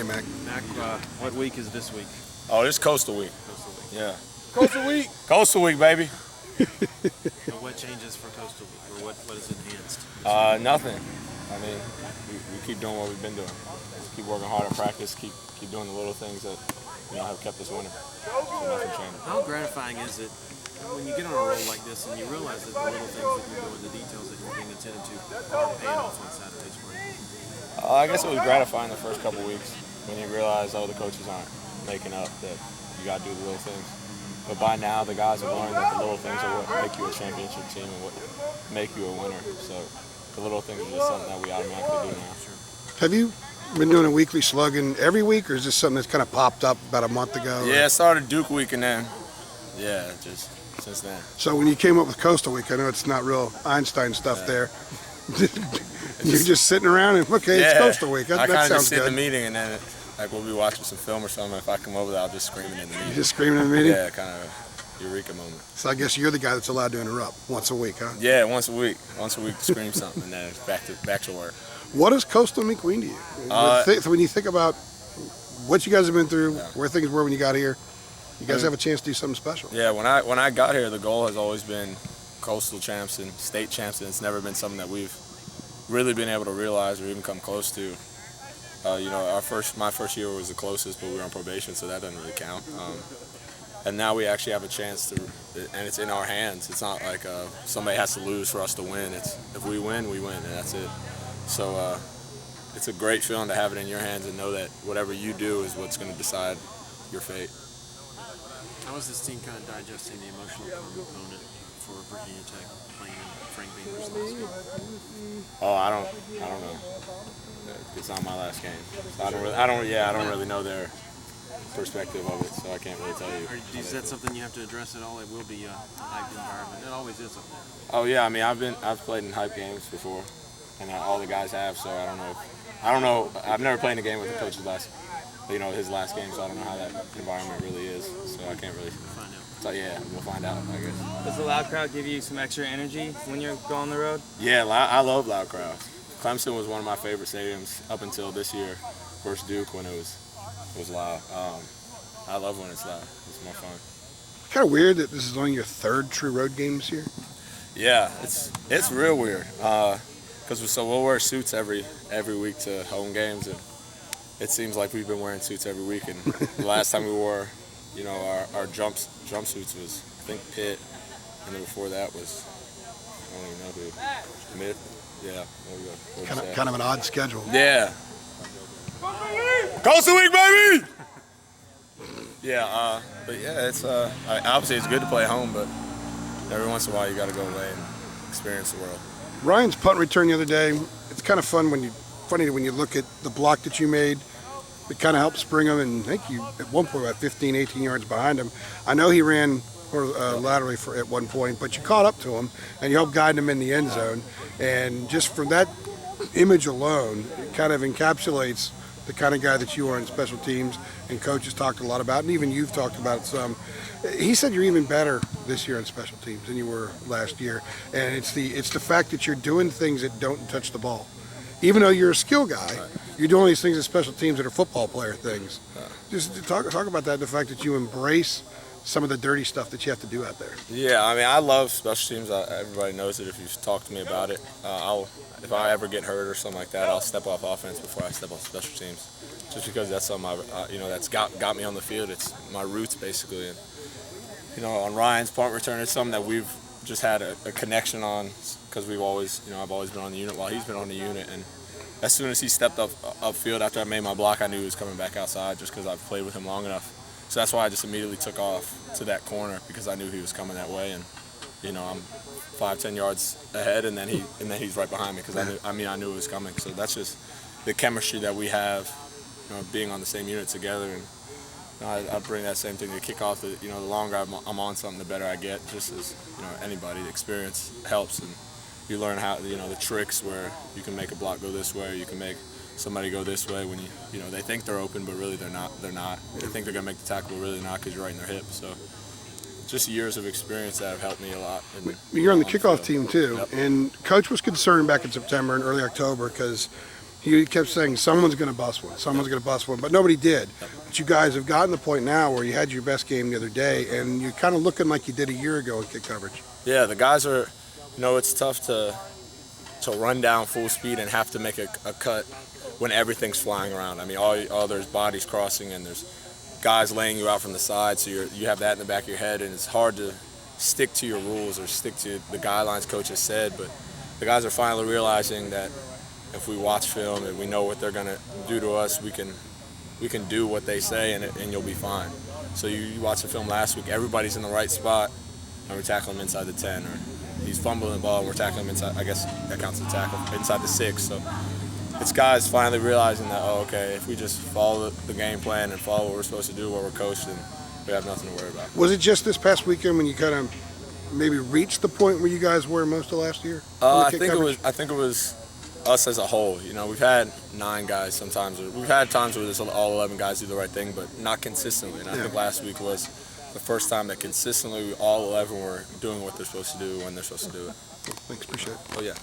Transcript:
Mack. Mack, what week is this week? Oh, it's Coastal Week. Coastal Week. Yeah. Coastal Week. Coastal Week, baby. So what changes for Coastal Week, or what is enhanced? Nothing. I mean, we keep doing what we've been doing. Keep working hard in practice. Keep doing the little things that have kept us winning. So nothing changed. How gratifying is it when you get on a roll like this and you realize that the little things that you're doing, the details that you're being attended to, are paying off on Saturdays for you? I guess it was gratifying the first couple weeks when you realize, the coaches aren't making up, that you got to do the little things. But by now, the guys have learned that the little things are what make you a championship team and what make you a winner. So the little things are just something that we automatically do now. Have you been doing a weekly slugging every week, or is this something that's kind of popped up about a month ago? Yeah, it started Duke Week and then, just since then. So when you came up with Coastal Week, I know it's not real Einstein stuff there. You're just sitting around and, it's Coastal Week. That I kind of sounds just sit good. in the meeting and then we'll be watching some film or something. If I come over there, I'll just scream it in the meeting. You just screaming in the meeting? Yeah, kind of eureka moment. So I guess you're the guy that's allowed to interrupt once a week, huh? Yeah, once a week. Once a week, scream something and then it's back to work. What does Coastal Week mean to you? When you think about what you guys have been through, where things were when you got here, you guys have a chance to do something special. Yeah, when I got here, the goal has always been coastal champs and state champs, and it's never been something that we've really been able to realize or even come close to. My first year was the closest, but we were on probation, so that doesn't really count. And now we actually have a chance to, and it's in our hands. It's not like somebody has to lose for us to win. It's if we win, and that's it. So it's a great feeling to have it in your hands and know that whatever you do is what's going to decide your fate. How is this team kind of digesting the emotional component for Virginia Tech playing in Frank Beamer's last game? Oh, I don't know. It's not my last game. So I don't really know their perspective of it, so I can't really tell you. Is that something you have to address at all? It will be a hyped environment. It always is up there. Oh yeah, I mean I've played in hype games before, and all the guys have. So I don't know. I've never played in a game with the coach's his last game, so I don't know how that environment really is. So I can't really find out. So yeah, we'll find out, I guess. Does the loud crowd give you some extra energy when you're going on the road? Yeah, I love loud crowds. Clemson was one of my favorite stadiums up until this year, versus Duke, when it was loud. I love when it's loud. It's more fun. Kind of weird that this is only your third true road game this year. Yeah, it's real weird. Because we'll wear suits every week to home games, and it seems like we've been wearing suits every week. And the last time we wore, our jumpsuits was, I think, Pitt, and then before that was, I don't even know who, Mid. Yeah, there we go. Kind of an odd schedule. Yeah. Coastal Week, baby! Yeah, but yeah, it's obviously it's good to play home, but every once in a while you got to go away and experience the world. Ryan's punt return the other day, it's kind of funny when you look at the block that you made. It kind of helped spring him, and I think you at one point about 15, 18 yards behind him. I know he ran laterally at one point, but you caught up to him and you helped guide him in the end zone. And just from that image alone, it kind of encapsulates the kind of guy that you are in special teams, and coaches talked a lot about, and even you've talked about it some. He said you're even better this year in special teams than you were last year, and it's the fact that you're doing things that don't touch the ball. Even though you're a skill guy, you're doing these things at special teams that are football player things. Just talk about that, the fact that you embrace some of the dirty stuff that you have to do out there. Yeah, I mean, I love special teams. Everybody knows it if you've talked to me about it. If I ever get hurt or something like that, I'll step off offense before I step off special teams, just because that's something that's got me on the field. It's my roots basically. And on Ryan's punt return, it's something that we've just had a connection on, because I've always been on the unit while he's been on the unit. And as soon as he stepped upfield after I made my block, I knew he was coming back outside, just because I've played with him long enough. So that's why I just immediately took off to that corner, because I knew he was coming that way. And I'm 5-10 yards ahead, and then he's right behind me, because I knew it was coming. So that's just the chemistry that we have, being on the same unit together. And I bring that same thing to kickoff. The longer I'm on something, the better I get. Just as anybody, the experience helps, and you learn how the tricks where you can make a block go this way, you can make somebody go this way when they think they're open, but really they're not. They think they're gonna make the tackle, but really they're not, because you're right in their hip. So just years of experience that have helped me a lot. You're on the kickoff team too, and Coach was concerned back in September and early October because He kept saying someone's going to bust one, someone's going to bust one, but nobody did. But you guys have gotten to the point now where you had your best game the other day, and you're kind of looking like you did a year ago in kick coverage. Yeah, the guys are, it's tough to run down full speed and have to make a cut when everything's flying around. I mean, all there's bodies crossing and there's guys laying you out from the side, so you have that in the back of your head, and it's hard to stick to your rules or stick to the guidelines coach has said. But the guys are finally realizing that if we watch film and we know what they're going to do to us, we can do what they say and you'll be fine. So you watch the film last week, everybody's in the right spot, and we tackle him inside the 10, or he's fumbling the ball and we're tackling him inside, I guess that counts as a tackle, inside the 6. So it's guys finally realizing that, okay, if we just follow the game plan and follow what we're supposed to do, what we're coached, then we have nothing to worry about. Was it just this past weekend when you kind of maybe reached the point where you guys were most of last year? I think it was us as a whole. We've had 9 guys sometimes. We've had times where there's all 11 guys do the right thing, but not consistently. And I think last week was the first time that consistently all 11 were doing what they're supposed to do when they're supposed to do it. Thanks, appreciate it. Oh yeah.